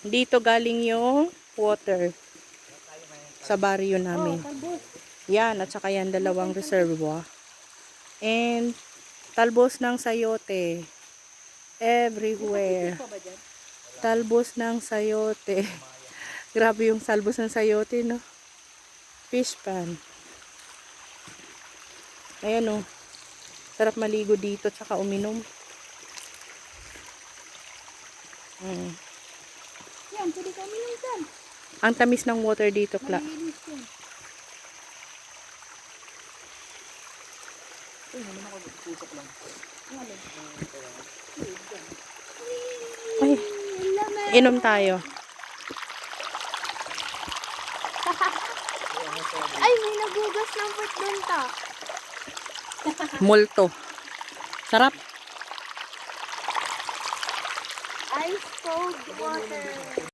Dito galing yung water sa baryo namin. Yan, at saka yan dalawang reservoir. And talbos ng sayote. Everywhere. Talbos ng sayote. Grabe yung talbos ng sayote, no? Fish pan. Ayan, oh. Sarap maligo dito, tsaka uminom. Yan, pwede kami minsan. Ang tamis ng water dito, Kla. Malinis yan. Uy, naman ako nagputok lang. Ay, inom tayo. Ay, may nagugas ng foot doon ta. Multo. Sarap. Ice cold water.